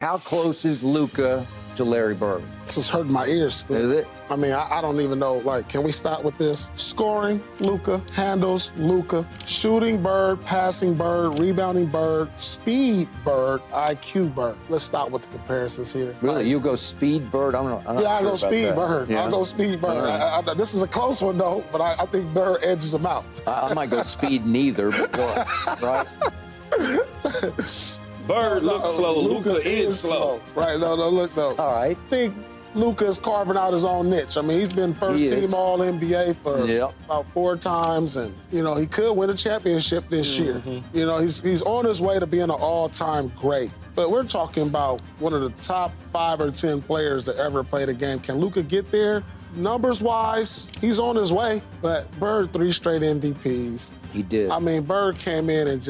How close is Luka to Larry Bird? This is hurting my ears. Is it? I mean, I don't even know, can we start with this? Scoring, Luka. Handles, Luka. Shooting, Bird. Passing, Bird. Rebounding, Bird. Speed, Bird. IQ, Bird. Let's start with the comparisons here. Really? You go speed Bird? I'm not I'll sure go speed that. Bird. Yeah. I'll go speed Bird. Right. This is a close one, though, but I think Bird edges him out. I might go speed neither, but what? Right? Bird looks slow. Luka is slow. Right, no, look, though. All right. I think Luka is carving out his own niche. I mean, he's been first-team All-NBA for about 4 times, and, he could win a championship this year. He's on his way to being an all-time great. But we're talking about one of the top 5 or 10 players to ever play the game. Can Luka get there? Numbers-wise, he's on his way, but Bird 3 straight MVPs. He did. I mean, Bird came in and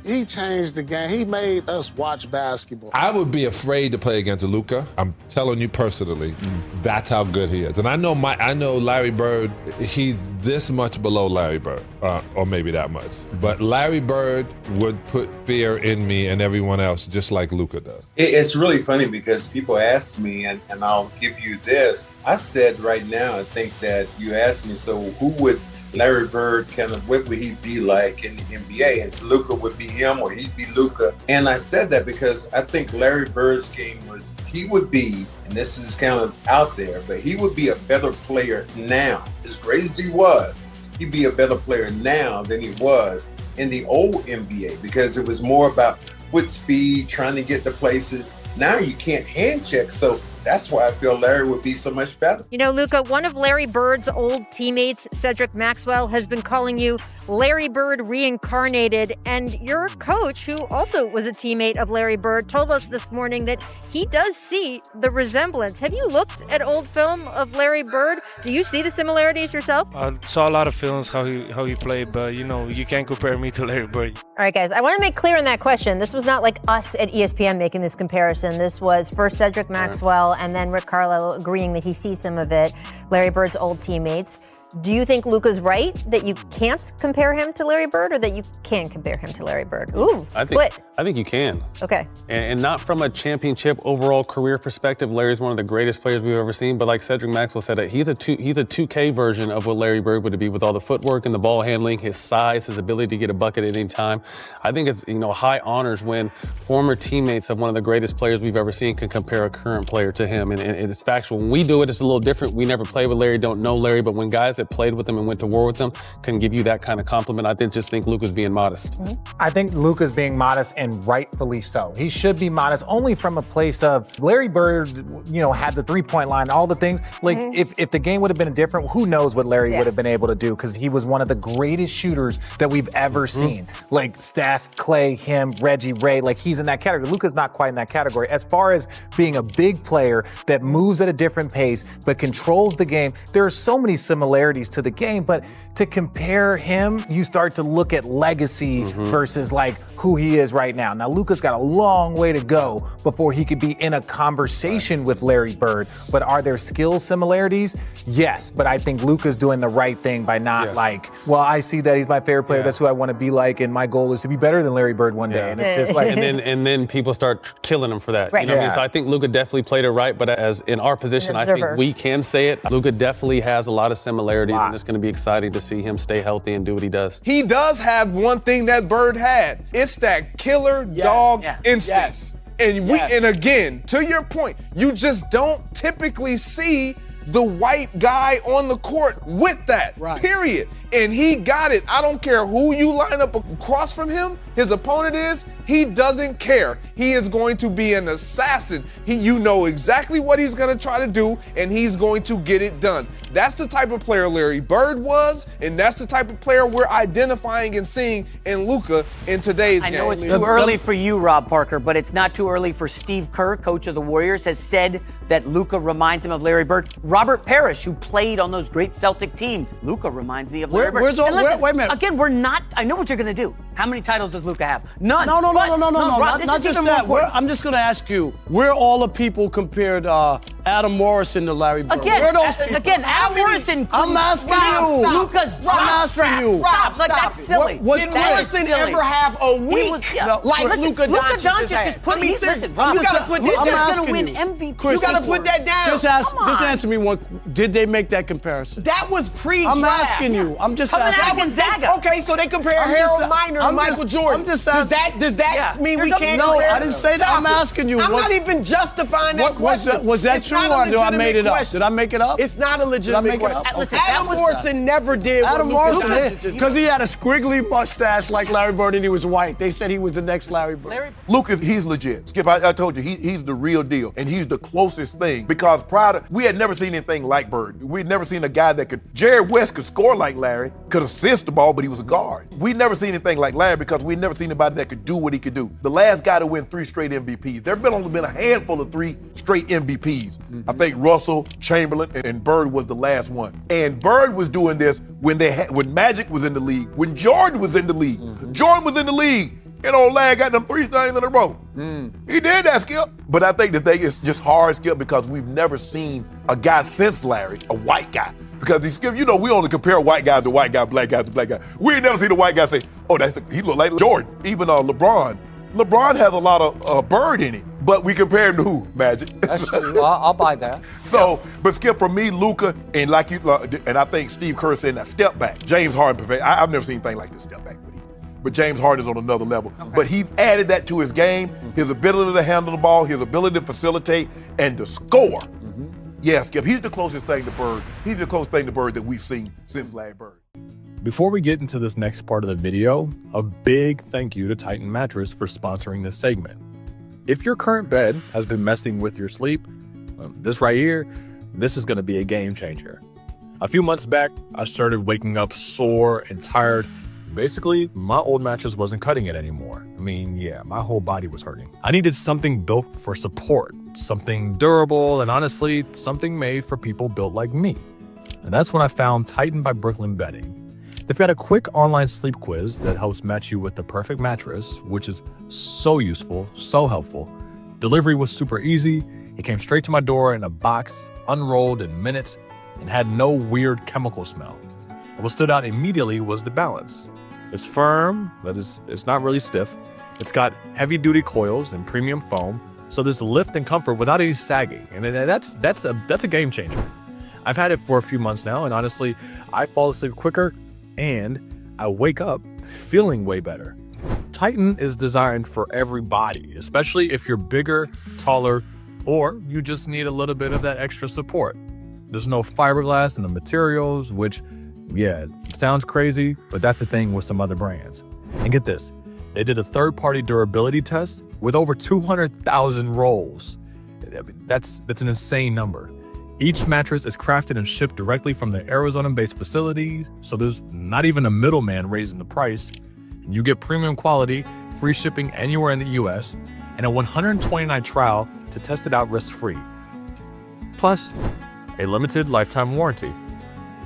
he changed the game. He made us watch basketball. I would be afraid to play against Luka. I'm telling you personally, that's how good he is. And I know Larry Bird, he's this much below Larry Bird, or maybe that much. But Larry Bird would put fear in me and everyone else just like Luka does. It's really funny because people ask me, and I'll give you this. I said right now, I think that you asked me, so who would Larry Bird what would he be like in the NBA? And Luka would be him or he'd be Luka. And I said that because I think Larry Bird's game he would be, and this is kind of out there, but he would be a better player now. As great as he was, he'd be a better player now than he was in the old NBA because it was more about foot speed, trying to get to places. Now you can't hand check, so that's why I feel Larry would be so much better. Luka, one of Larry Bird's old teammates, Cedric Maxwell, has been calling you Larry Bird reincarnated. And your coach, who also was a teammate of Larry Bird, told us this morning that he does see the resemblance. Have you looked at old film of Larry Bird? Do you see the similarities yourself? I saw a lot of films, how he played, but, you can't compare me to Larry Bird. All right, guys, I want to make clear on that question. This was not like us at ESPN making this comparison. This was first Cedric Maxwell and then Rick Carlisle agreeing that he sees some of it, Larry Bird's old teammates. Do you think Luka's right that you can't compare him to Larry Bird or that you can compare him to Larry Bird? Ooh, split. I think you can. Okay. And not from a championship overall career perspective. Larry's one of the greatest players we've ever seen. But like Cedric Maxwell said, he's a 2K version of what Larry Bird would be with all the footwork and the ball handling, his size, his ability to get a bucket at any time. I think it's high honors when former teammates of one of the greatest players we've ever seen can compare a current player to him. And it's factual. When we do it, it's a little different. We never played with Larry, don't know Larry. But when guys that played with him and went to war with him can give you that kind of compliment, I just think Luka's being modest. I think Luka's being modest and rightfully so. He should be modest only from a place of Larry Bird, had the 3-point line, all the things. Like if the game would have been different, who knows what Larry would have been able to do because he was one of the greatest shooters that we've ever seen. Like Steph, Clay, him, Reggie, Ray, like he's in that category. Luka's not quite in that category. As far as being a big player that moves at a different pace but controls the game, there are so many similarities to the game, but to compare him, you start to look at legacy versus like who he is right now. Now, Luka's got a long way to go before he could be in a conversation with Larry Bird, but are there skill similarities? Yes, but I think Luka's doing the right thing by not I see that he's my favorite player, that's who I want to be like, and my goal is to be better than Larry Bird one day. And it's just like and then people start killing him for that. Right. You know what I mean? So I think Luka definitely played it right, but as in our position, I think we can say it. Luka definitely has a lot of similarities, and it's going to be exciting to see him stay healthy and do what he does. He does have one thing that Bird had. It's that killer dog instinct. And again, to your point, you just don't typically see the white guy on the court with that, period. And he got it. I don't care who you line up across from him, his opponent is, he doesn't care. He is going to be an assassin. You know exactly what he's going to try to do, and he's going to get it done. That's the type of player Larry Bird was, and that's the type of player we're identifying and seeing in Luka in today's game. I know it's too early for you, Rob Parker, but it's not too early for Steve Kerr, coach of the Warriors, has said that Luka reminds him of Larry Bird. Robert Parrish, who played on those great Celtic teams, Luka reminds me of Larry Bird. Wait a minute. Again, we're not. I know what you're going to do. How many titles does Luka have? None. No. Rob, Not just that. I'm just going to ask you. Where all the people compared Adam Morrison to Larry Bird. Again, Where are those people? Adam Morrison. I'm asking you. Luka's I'm asking you. Stop. Like, that's silly. Did Morrison ever have a week like Luka Doncic has? Put me. Listen, Rob, you gotta put that down. Luka's gonna win MVP. You gotta put that down. Just answer me one. Did they make that comparison? That was pre-draft. I'm asking you. I'm just asking. Gonzaga. Okay, so they compare Harold Miner to Michael Jordan. I'm just asking. Does that mean we can't No, compare? I didn't say that. I'm asking you. I'm not even justifying that question. Was that true or did I made it up? Did I make it up? It's not a legitimate question. Listen, Adam Morrison never did Adam what Luka Morrison Doncic did. because he had a squiggly mustache like Larry Bird and he was white. They said he was the next Larry Bird. Luka, he's legit. Skip, I told you, he's the real deal. And he's the closest thing because prior to, we had never seen anything like Bird. We'd never seen a guy that could, Jerry West could score like Larry, could assist the ball, but he was a guard. We'd never seen anything like Larry because we'd never seen anybody that could do what he could do. The last guy to win 3 straight MVPs. There have only been a handful of 3 straight MVPs. I think Russell, Chamberlain, and Bird was the last one. And Bird was doing this when Magic was in the league, when Jordan was in the league. Jordan was in the league. And old lad got them 3 things in a row. He did that, Skip. But I think the thing is just hard, Skip, because we've never seen a guy since Larry, a white guy. Because Skip, you know, we only compare white guys to white guys, black guys to black guys. We ain't never seen a white guy say, oh, he look like Jordan. Even LeBron. LeBron has a lot of Bird in him. But we compare him to who, Magic? That's true. I'll buy that. So, but Skip, for me, Luka, and like you, and I think Steve Kerr said that step back. James Harden, I've never seen anything like this step back. But James Harden is on another level. Okay. But he's added that to his game, his ability to handle the ball, his ability to facilitate, and to score. Yeah, Skip, he's the closest thing to Bird. He's the closest thing to Bird that we've seen since Larry Bird. Before we get into this next part of the video, a big thank you to Titan Mattress for sponsoring this segment. If your current bed has been messing with your sleep, this right here, this is going to be a game changer. A few months back, I started waking up sore and tired. Basically, my old mattress wasn't cutting it anymore. I mean, yeah, my whole body was hurting. I needed something built for support, something durable, and honestly, something made for people built like me. And that's when I found Titan by Brooklyn Bedding. They've got a quick online sleep quiz that helps match you with the perfect mattress, which is so useful, so helpful. Delivery was super easy. It came straight to my door in a box, unrolled in minutes, and had no weird chemical smell. And what stood out immediately was the balance. It's firm, but it's not really stiff. It's got heavy-duty coils and premium foam, so there's lift and comfort without any sagging, and that's a game changer. I've had it for a few months now, and honestly, I fall asleep quicker, and I wake up feeling way better. Titan is designed for every body, especially if you're bigger, taller, or you just need a little bit of that extra support. There's no fiberglass in the materials, which, yeah, it sounds crazy, but that's the thing with some other brands. And get this, they did a third-party durability test with over 200,000 rolls. That's an insane number. Each mattress is crafted and shipped directly from the Arizona-based facility, so there's not even a middleman raising the price. And you get premium quality, free shipping anywhere in the US, and a 129 trial to test it out risk-free. Plus, a limited lifetime warranty.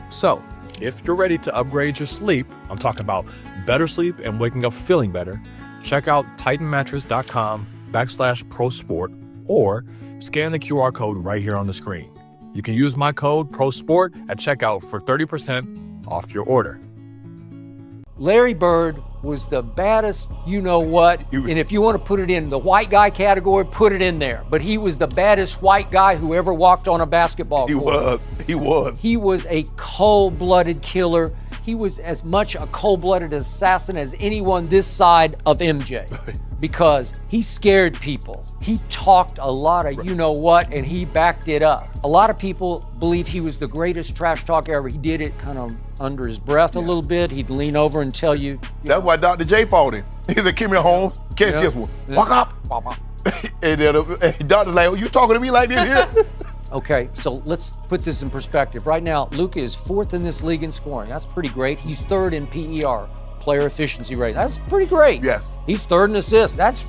So, if you're ready to upgrade your sleep, I'm talking about better sleep and waking up feeling better, check out titanmattress.com/prosport or scan the QR code right here on the screen. You can use my code PROSPORT at checkout for 30% off your order. Larry Bird was the baddest you-know-what, and if you want to put it in the white guy category, put it in there. But he was the baddest white guy who ever walked on a basketball court. He was. He was a cold-blooded killer. He was as much a cold-blooded assassin as anyone this side of MJ because he scared people. He talked a lot of you-know-what, and he backed it up. A lot of people believe he was the greatest trash talker ever. He did it kind of under his breath a little bit. He'd lean over and tell you. That's why Dr. J fought him. He said, "Come here, Holmes. Catch this one. Walk up." And then Doctor's like, "Oh, you talking to me like this here?" Okay, so let's put this in perspective. Right now, Luka is 4th in this league in scoring. That's pretty great. He's 3rd in PER, player efficiency rate. That's pretty great. Yes. He's 3rd in assists. That's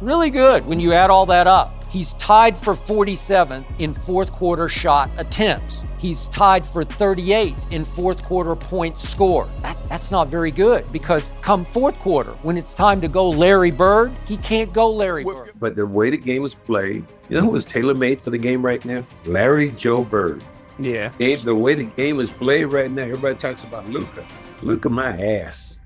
really good when you add all that up. He's tied for 47th in fourth quarter shot attempts. He's tied for 38 in fourth quarter points scored. That's not very good because come fourth quarter, when it's time to go Larry Bird, he can't go Larry Bird. But the way the game was played, you know who was tailor-made for the game right now? Larry Joe Bird. Yeah. The way the game is played right now, everybody talks about Luka. Luka my ass.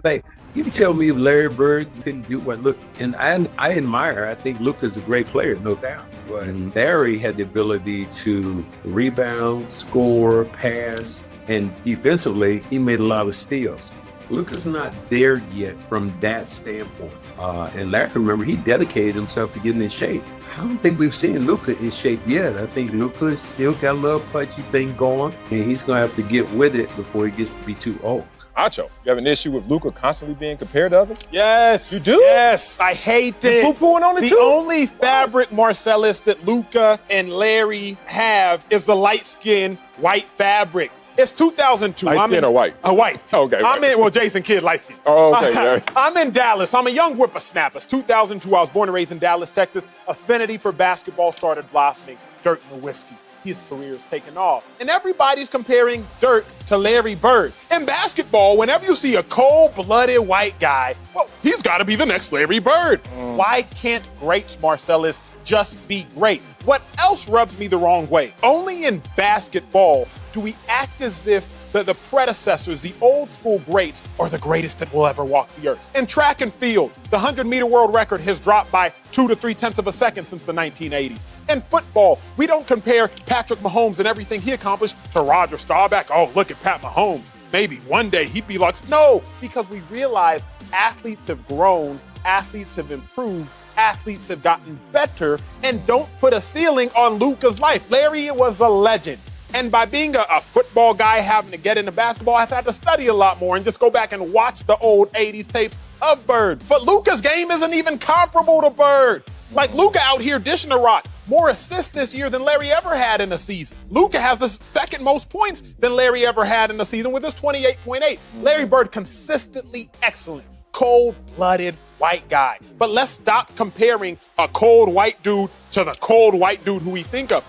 Like, you can tell me if Larry Bird couldn't do what Luka, and I admire, I think Luka's a great player, no doubt. But Larry had the ability to rebound, score, pass, and defensively, he made a lot of steals. Luka's not there yet from that standpoint. And Larry, remember, he dedicated himself to getting in shape. I don't think we've seen Luka in shape yet. I think Luka still got a little pudgy thing going, and he's going to have to get with it before he gets to be too old. Acho, you have an issue with Luka constantly being compared to others? Yes. You do? Yes. I hate it. You poo-pooing on it the too? only fabric, Marcellus, that Luka and Larry have is the light-skinned white fabric. It's 2002. Light skin or white? White. Okay. Well, Jason Kidd, light skin. Oh, okay. Yeah. I'm in Dallas. I'm a young whippersnapper. It's 2002. I was born and raised in Dallas, Texas. Affinity for basketball started blossoming. Dirk Nowitzki. His career is taking off. And everybody's comparing Dirk to Larry Bird. In basketball, whenever you see a cold-blooded white guy, well, he's got to be the next Larry Bird. Why can't greats, Marcellus, just be great? What else rubs me the wrong way? Only in basketball do we act as if the predecessors, the old school greats, are the greatest that will ever walk the earth. In track and field, the 100-meter world record has dropped by 2 to 3/10 of a second since the 1980s. In football, we don't compare Patrick Mahomes and everything he accomplished to Roger Staubach. Oh, look at Pat Mahomes. Maybe one day he'd be like, no, because we realize athletes have grown, athletes have improved, athletes have gotten better, and don't put a ceiling on Luka's life. Larry was the legend. And by being a football guy, having to get into basketball, I've had to study a lot more and just go back and watch the old 80s tapes of Bird. But Luka's game isn't even comparable to Bird. Like Luka out here dishing the rock. More assists this year than Larry ever had in a season. Luka has the second most points than Larry ever had in a season with his 28.8. Larry Bird consistently excellent. Cold-blooded white guy. But let's stop comparing a cold white dude to the cold white dude who we think of.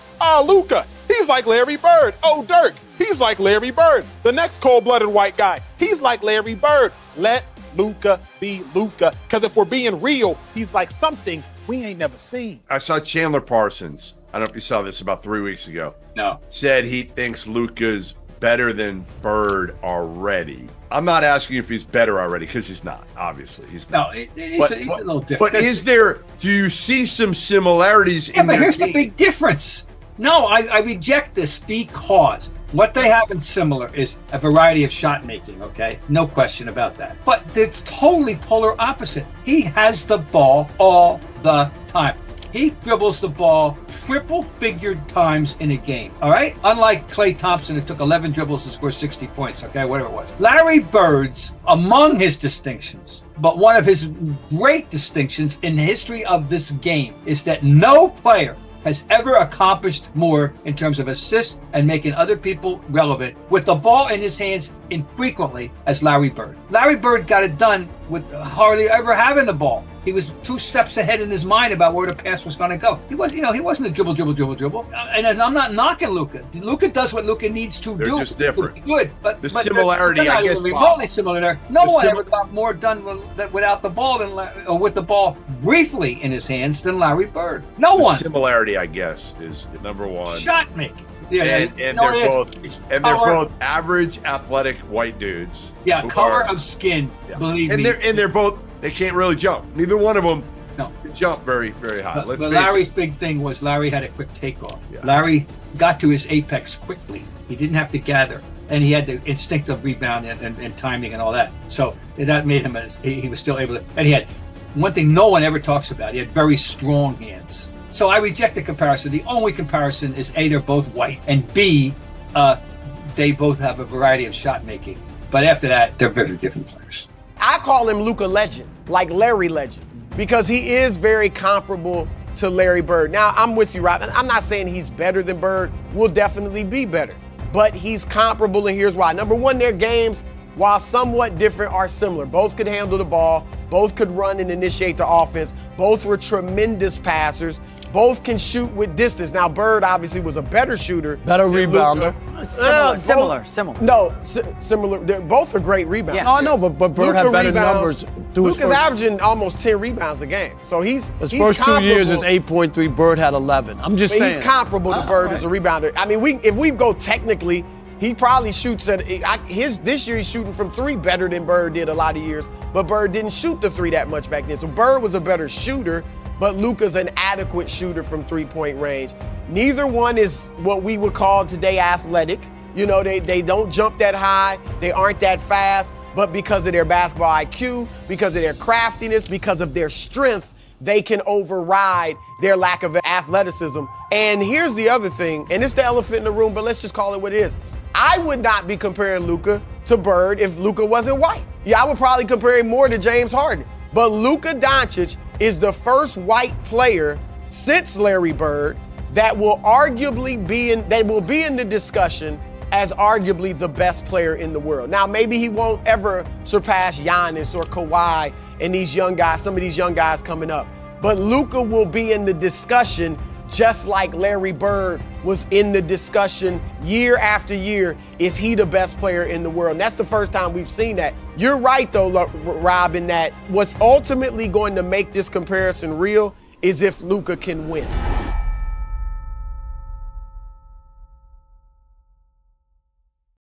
Luka, he's like Larry Bird. Oh, Dirk, he's like Larry Bird. The next cold-blooded white guy, he's like Larry Bird. Let Luka be Luka, because if we're being real, he's like something we ain't never seen. I saw Chandler Parsons. I don't know if you saw this about 3 weeks ago. No. Said he thinks Luka's better than Bird already. I'm not asking if he's better already, because he's not. Obviously, he's not. No, he's a little different. But do you see some similarities in but their here's team? the big difference. No, I reject this because what they have in similar is a variety of shot making, okay? No question about that. But it's totally polar opposite. He has the ball all the time. He dribbles the ball triple-figured times in a game, all right? Unlike Klay Thompson, who took 11 dribbles to score 60 points, okay, whatever it was. Larry Bird's, among his distinctions, but one of his great distinctions in the history of this game is that no player has ever accomplished more in terms of assists and making other people relevant with the ball in his hands infrequently as Larry Bird. Larry Bird got it done with hardly ever having the ball. He was 2 steps ahead in his mind about where the pass was going to go. He wasn't a dribble. And I'm not knocking Luka. Luka does what Luka needs to do. They're just different. Good, but the similarity, they're not I guess, even remotely similar there. No one ever got more done without the ball or with the ball briefly in his hands than Larry Bird. No one. The similarity, I guess, is number one. Shot making. Yeah, and they're both average athletic white dudes. Yeah, color of skin. Yeah. Believe me. And they're both. They can't really jump. Neither one of them can jump very, very high. But Larry's big thing was Larry had a quick takeoff. Yeah. Larry got to his apex quickly. He didn't have to gather. And he had the instinctive rebound and timing and all that. So that made him, he was still able to, and he had one thing no one ever talks about. He had very strong hands. So I reject the comparison. The only comparison is A, they're both white, and B, they both have a variety of shot making. But after that, they're very different players. I call him Luka Legend, like Larry Legend, because he is very comparable to Larry Bird. Now, I'm with you, Rob. I'm not saying he's better than Bird. Will definitely be better. But he's comparable, and here's why. Number one, their games, while somewhat different, are similar. Both could handle the ball. Both could run and initiate the offense. Both were tremendous passers. Both can shoot with distance. Now, Bird obviously was a better shooter. Better rebounder. Similar. No, similar. Both are great rebounders. Yeah. No, I know, but Bird had better numbers. Luka's averaging almost 10 rebounds a game. So he's first 2 years is 8.3. Bird had 11. I'm just saying. He's comparable to Bird as a rebounder. I mean, if we go technically, he probably shoots at this year he's shooting from 3 better than Bird did a lot of years, but Bird didn't shoot the 3 that much back then. So Bird was a better shooter, but Luka's an adequate shooter from 3-point range. Neither one is what we would call today athletic. You know, they don't jump that high, they aren't that fast, but because of their basketball IQ, because of their craftiness, because of their strength, they can override their lack of athleticism. And here's the other thing, and it's the elephant in the room, but let's just call it what it is. I would not be comparing Luka to Bird if Luka wasn't white. Yeah, I would probably compare him more to James Harden. But Luka Dončić is the first white player since Larry Bird that will be in the discussion as arguably the best player in the world. Now, maybe he won't ever surpass Giannis or Kawhi and these young guys, some of these young guys coming up. But Luka will be in the discussion just like Larry Bird was in the discussion year after year. Is he the best player in the world? And that's the first time we've seen that. You're right, though, Rob, in that what's ultimately going to make this comparison real is if Luka can win.